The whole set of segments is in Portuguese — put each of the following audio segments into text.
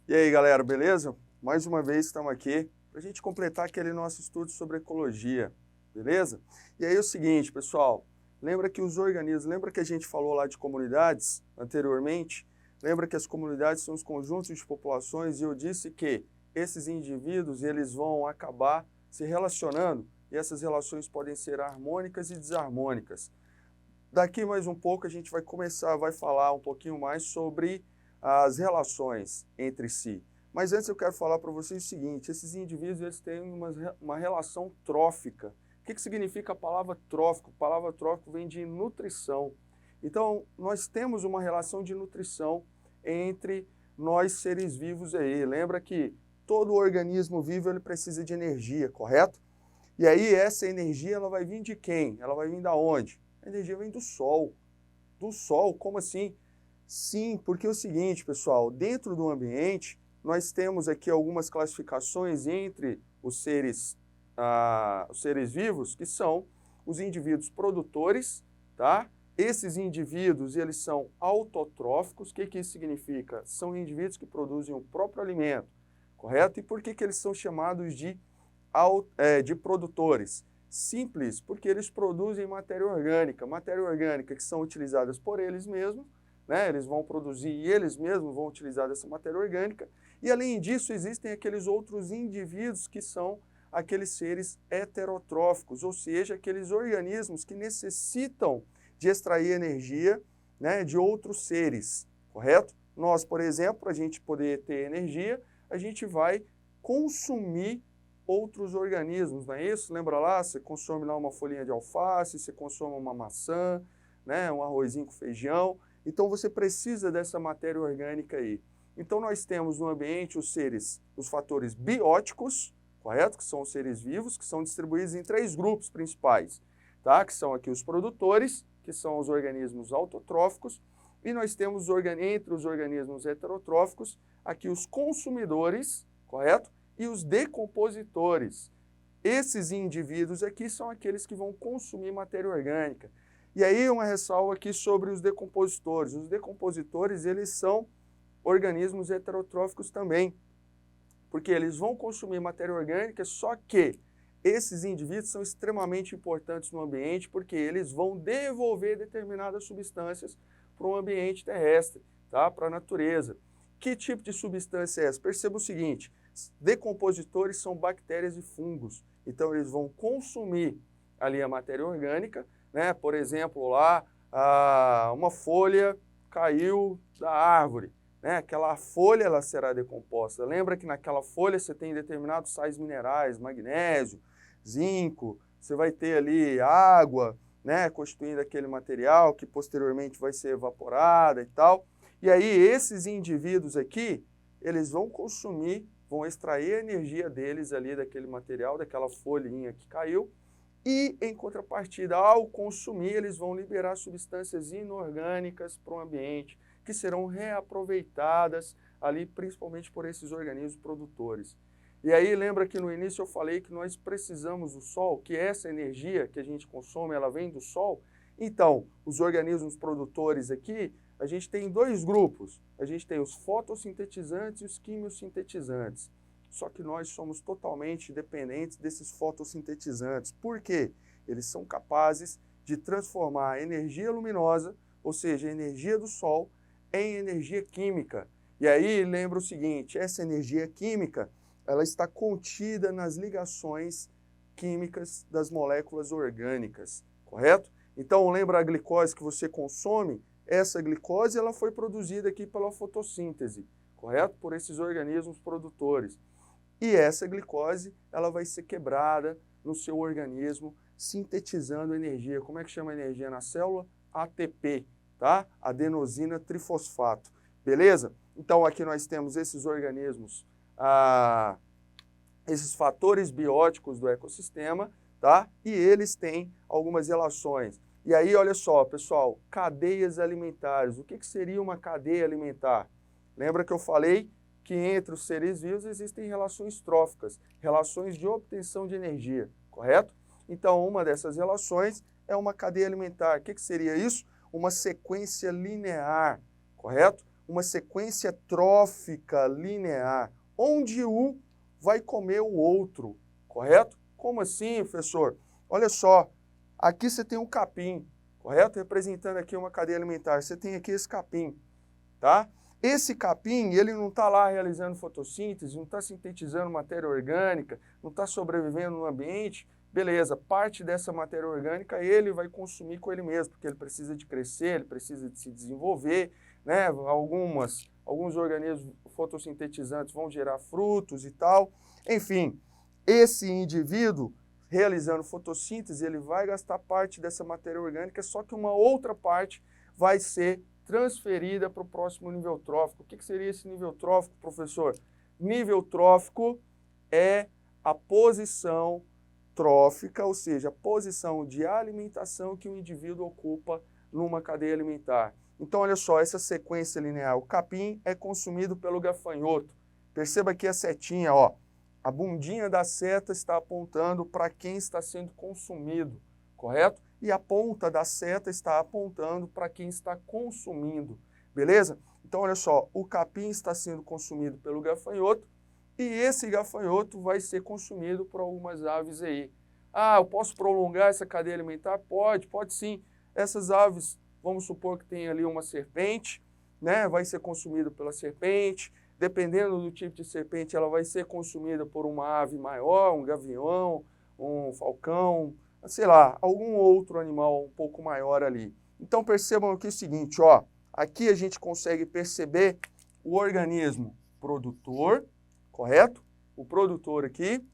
E aí, galera, beleza? Mais uma vez estamos aqui para a gente completar aquele nosso estudo sobre ecologia, beleza? E aí é o seguinte, pessoal, lembra que os organismos, lembra que a gente falou lá de comunidades anteriormente? Lembra que as comunidades são os conjuntos de populações e eu disse que esses indivíduos, eles vão acabar se relacionando e essas relações podem ser harmônicas e desarmônicas. Daqui mais um pouco a gente vai falar um pouquinho mais sobre as relações entre si. Mas antes eu quero falar para vocês o seguinte, esses indivíduos eles têm uma relação trófica. O que significa a palavra trófico? A palavra trófico vem de nutrição. Então, nós temos uma relação de nutrição entre nós seres vivos aí. Lembra que todo organismo vivo ele precisa de energia, correto? E aí essa energia ela vai vir de quem? Ela vai vir da onde? A energia vem do Sol. Do Sol? Como assim? Sim, porque é o seguinte, pessoal, dentro do ambiente, nós temos aqui algumas classificações entre os seres vivos, que são os indivíduos produtores, tá? Esses indivíduos, eles são autotróficos. O que isso significa? São indivíduos que produzem o próprio alimento, correto? E por que eles são chamados de produtores? Simples, porque eles produzem matéria orgânica que são utilizadas por eles mesmos, né? Eles vão produzir e eles mesmos vão utilizar essa matéria orgânica. E além disso, existem aqueles outros indivíduos que são aqueles seres heterotróficos, ou seja, aqueles organismos que necessitam de extrair energia, né, de outros seres, correto? Nós, por exemplo, para a gente poder ter energia, a gente vai consumir outros organismos, não é isso? Lembra lá, você consome lá uma folhinha de alface, você consome uma maçã, né, um arrozinho com feijão. Então você precisa dessa matéria orgânica aí. Então nós temos no ambiente os fatores bióticos, correto? Que são os seres vivos, que são distribuídos em 3 grupos principais, tá? Que são aqui os produtores, que são os organismos autotróficos, e nós temos entre os organismos heterotróficos, aqui os consumidores, correto? E os decompositores. Esses indivíduos aqui são aqueles que vão consumir matéria orgânica. E aí uma ressalva aqui sobre os decompositores. Os decompositores, eles são organismos heterotróficos também, porque eles vão consumir matéria orgânica, só que esses indivíduos são extremamente importantes no ambiente, porque eles vão devolver determinadas substâncias para o ambiente terrestre, tá? Para a natureza. Que tipo de substância é essa? Perceba o seguinte, decompositores são bactérias e fungos, então eles vão consumir ali a matéria orgânica, né? Por exemplo, lá uma folha caiu da árvore, né? Aquela folha ela será decomposta. Lembra que naquela folha você tem determinados sais minerais, magnésio, zinco, você vai ter ali água, né? Constituindo aquele material que posteriormente vai ser evaporada e tal. E aí esses indivíduos aqui, eles vão consumir, vão extrair a energia deles ali daquele material, daquela folhinha que caiu, e, em contrapartida, ao consumir, eles vão liberar substâncias inorgânicas para o ambiente, que serão reaproveitadas ali, principalmente por esses organismos produtores. E aí, lembra que no início eu falei que nós precisamos do Sol, que essa energia que a gente consome, ela vem do Sol? Então, os organismos produtores aqui, a gente tem 2 grupos. A gente tem os fotossintetizantes e os quimiosintetizantes. Só que nós somos totalmente dependentes desses fotossintetizantes. Por quê? Eles são capazes de transformar a energia luminosa, ou seja, a energia do Sol, em energia química. E aí lembra o seguinte, essa energia química, ela está contida nas ligações químicas das moléculas orgânicas, correto? Então lembra a glicose que você consome? Essa glicose ela foi produzida aqui pela fotossíntese, correto? Por esses organismos produtores. E essa glicose, ela vai ser quebrada no seu organismo, sintetizando energia. Como é que chama a energia na célula? ATP, tá? Adenosina trifosfato. Beleza? Então, aqui nós temos esses organismos, esses fatores bióticos do ecossistema, tá? E eles têm algumas relações. E aí, olha só, pessoal, cadeias alimentares. O que seria uma cadeia alimentar? Lembra que eu falei que entre os seres vivos existem relações tróficas, relações de obtenção de energia, correto? Então, uma dessas relações é uma cadeia alimentar. O que seria isso? Uma sequência linear, correto? uma sequência trófica linear, onde um vai comer o outro, correto? Como assim, professor? Olha só, aqui você tem um capim, correto? Representando aqui uma cadeia alimentar. Você tem aqui esse capim, tá? Esse capim, ele não está lá realizando fotossíntese, não está sintetizando matéria orgânica, não está sobrevivendo no ambiente. Beleza, parte dessa matéria orgânica ele vai consumir com ele mesmo, porque ele precisa de crescer, ele precisa de se desenvolver, né? Alguns organismos fotossintetizantes vão gerar frutos e tal. Enfim, esse indivíduo realizando fotossíntese, ele vai gastar parte dessa matéria orgânica, só que uma outra parte vai ser transferida para o próximo nível trófico. O que seria esse nível trófico, professor? Nível trófico é a posição trófica, ou seja, a posição de alimentação que o indivíduo ocupa numa cadeia alimentar. Então, olha só, essa sequência linear, o capim é consumido pelo gafanhoto. Perceba aqui a setinha, ó. A bundinha da seta está apontando para quem está sendo consumido, correto? E a ponta da seta está apontando para quem está consumindo, beleza? Então, olha só, o capim está sendo consumido pelo gafanhoto e esse gafanhoto vai ser consumido por algumas aves aí. Ah, eu posso prolongar essa cadeia alimentar? Pode sim. Essas aves, vamos supor que tem ali uma serpente, né? Vai ser consumido pela serpente. Dependendo do tipo de serpente, ela vai ser consumida por uma ave maior, um gavião, um falcão, sei lá, algum outro animal um pouco maior ali. Então percebam aqui o seguinte, ó, aqui a gente consegue perceber o organismo produtor, correto? O produtor aqui,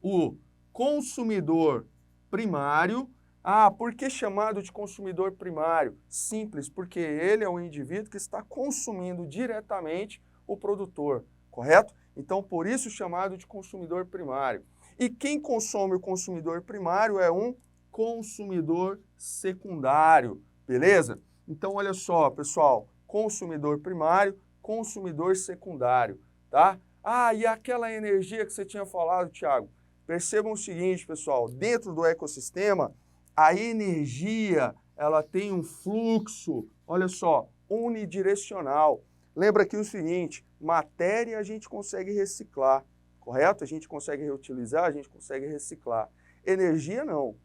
o consumidor primário. Ah, por que chamado de consumidor primário? Simples, porque ele é o indivíduo que está consumindo diretamente o produtor, correto? Então, por isso chamado de consumidor primário. E quem consome o consumidor primário é um consumidor secundário, beleza? Então, olha só, pessoal, consumidor primário, consumidor secundário, tá? Ah, e aquela energia que você tinha falado, Thiago? Percebam o seguinte, pessoal, dentro do ecossistema, a energia, ela tem um fluxo, olha só, unidirecional. Lembra aqui o seguinte, matéria a gente consegue reciclar, correto? A gente consegue reutilizar, a gente consegue reciclar. Energia não,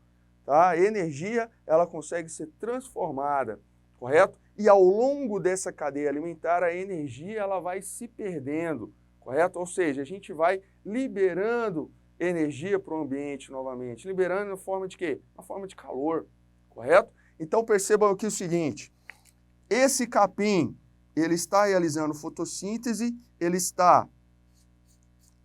tá? Energia, ela consegue ser transformada, correto? E ao longo dessa cadeia alimentar, a energia ela vai se perdendo, correto? Ou seja, a gente vai liberando energia para o ambiente novamente, liberando na forma de quê? Na forma de calor, correto? Então percebam aqui o seguinte, esse capim, ele está realizando fotossíntese, ele está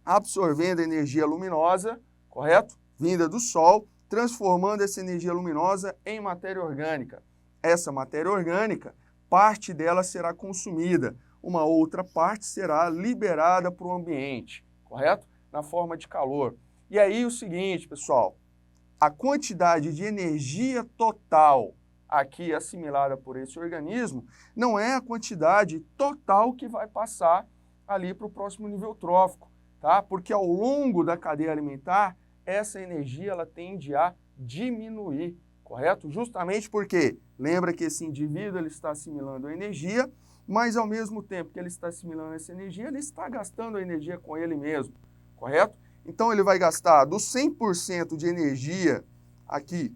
absorvendo energia luminosa, correto? Vinda do sol, transformando essa energia luminosa em matéria orgânica. Essa matéria orgânica, parte dela será consumida, uma outra parte será liberada para o ambiente, correto? Na forma de calor. E aí o seguinte, pessoal, a quantidade de energia total aqui assimilada por esse organismo não é a quantidade total que vai passar ali para o próximo nível trófico, tá? Porque ao longo da cadeia alimentar, essa energia ela tende a diminuir, correto? Justamente porque, lembra que esse indivíduo ele está assimilando a energia, mas ao mesmo tempo que ele está assimilando essa energia, ele está gastando a energia com ele mesmo, correto? Então ele vai gastar dos 100% de energia aqui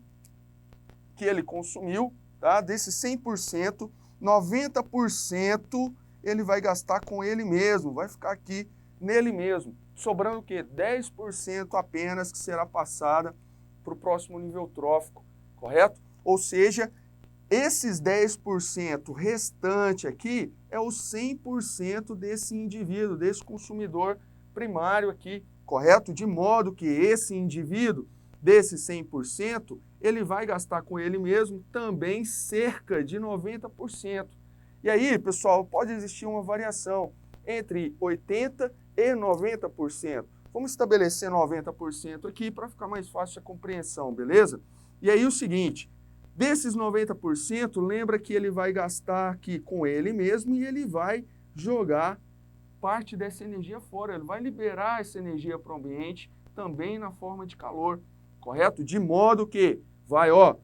que ele consumiu, tá? Desses 100%, 90% ele vai gastar com ele mesmo, vai ficar aqui nele mesmo. Sobrando o quê? 10% apenas que será passada para o próximo nível trófico, correto? Ou seja, esses 10% restante aqui é o 100% desse indivíduo, desse consumidor primário aqui, correto? De modo que esse indivíduo, desse 100%, ele vai gastar com ele mesmo também cerca de 90%. E aí, pessoal, pode existir uma variação entre 80% e 90%. Vamos estabelecer 90% aqui para ficar mais fácil a compreensão, beleza? E aí o seguinte, desses 90%, lembra que ele vai gastar aqui com ele mesmo e ele vai jogar parte dessa energia fora, ele vai liberar essa energia para o ambiente também na forma de calor, correto? De modo que vai, ó,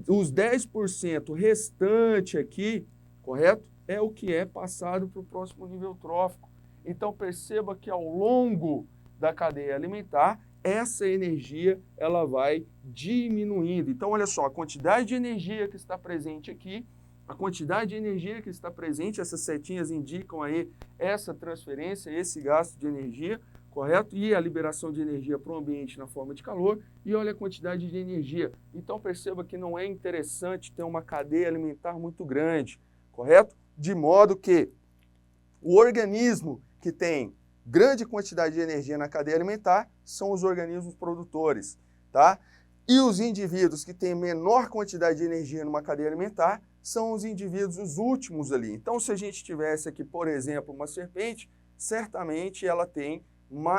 os 10% restante aqui, correto? é o que é passado para o próximo nível trófico. Então perceba que ao longo da cadeia alimentar, essa energia ela vai diminuindo. Então olha só, a quantidade de energia que está presente aqui, a quantidade de energia que está presente, essas setinhas indicam aí essa transferência, esse gasto de energia, correto? E a liberação de energia para o ambiente na forma de calor, e olha a quantidade de energia. Então perceba que não é interessante ter uma cadeia alimentar muito grande, correto? De modo que o organismo que tem grande quantidade de energia na cadeia alimentar são os organismos produtores, tá? E os indivíduos que têm menor quantidade de energia numa cadeia alimentar são os indivíduos os últimos ali. Então, se a gente tivesse aqui, por exemplo, uma serpente, certamente ela tem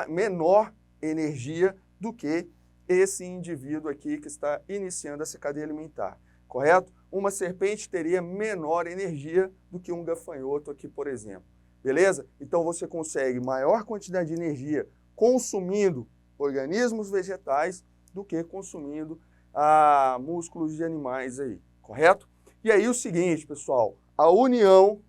menor energia do que esse indivíduo aqui que está iniciando essa cadeia alimentar, correto? Uma serpente teria menor energia do que um gafanhoto aqui, por exemplo. Beleza? Então você consegue maior quantidade de energia consumindo organismos vegetais do que consumindo músculos de animais aí, correto? E aí o seguinte, pessoal, a união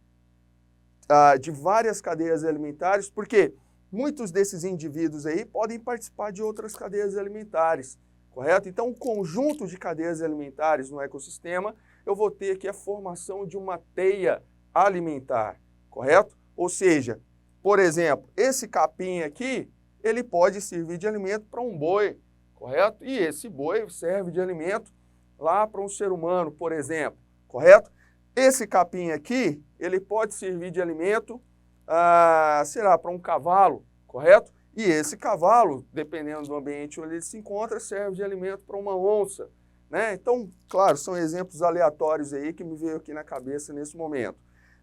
de várias cadeias alimentares, porque muitos desses indivíduos aí podem participar de outras cadeias alimentares, correto? Então, um conjunto de cadeias alimentares no ecossistema, eu vou ter aqui a formação de uma teia alimentar, correto? Ou seja, por exemplo, esse capim aqui, ele pode servir de alimento para um boi, correto? E esse boi serve de alimento lá para um ser humano, por exemplo, correto? Esse capim aqui, ele pode servir de alimento, para um cavalo, correto? E esse cavalo, dependendo do ambiente onde ele se encontra, serve de alimento para uma onça, né? Então, claro, são exemplos aleatórios aí que me veio aqui na cabeça nesse momento.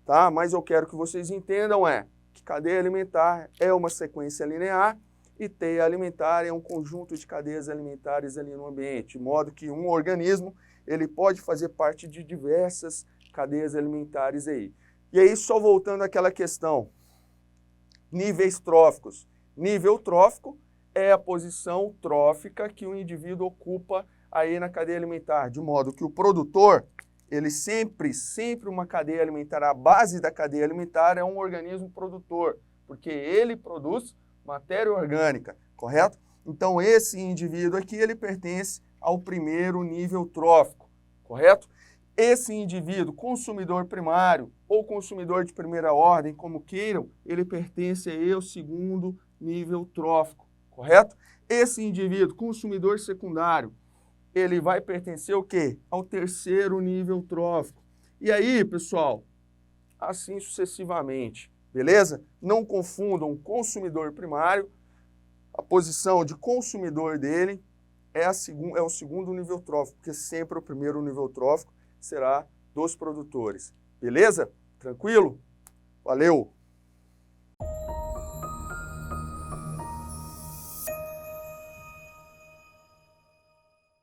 Tá? Mas eu quero que vocês entendam que cadeia alimentar é uma sequência linear e teia alimentar é um conjunto de cadeias alimentares ali no ambiente, de modo que um organismo ele pode fazer parte de diversas cadeias alimentares aí. E aí, só voltando àquela questão, níveis tróficos. Nível trófico é a posição trófica que o indivíduo ocupa aí na cadeia alimentar, de modo que o produtor ele sempre uma cadeia alimentar, a base da cadeia alimentar é um organismo produtor, porque ele produz matéria orgânica, correto? Então, esse indivíduo aqui, ele pertence ao primeiro nível trófico, correto? Esse indivíduo, consumidor primário ou consumidor de primeira ordem, como queiram, ele pertence aí ao segundo nível trófico, correto? Esse indivíduo, consumidor secundário, ele vai pertencer ao quê? Ao terceiro nível trófico. E aí, pessoal, assim sucessivamente, beleza? Não confundam o consumidor primário, a posição de consumidor dele é o segundo nível trófico, porque sempre o primeiro nível trófico será dos produtores. Beleza? Tranquilo? Valeu!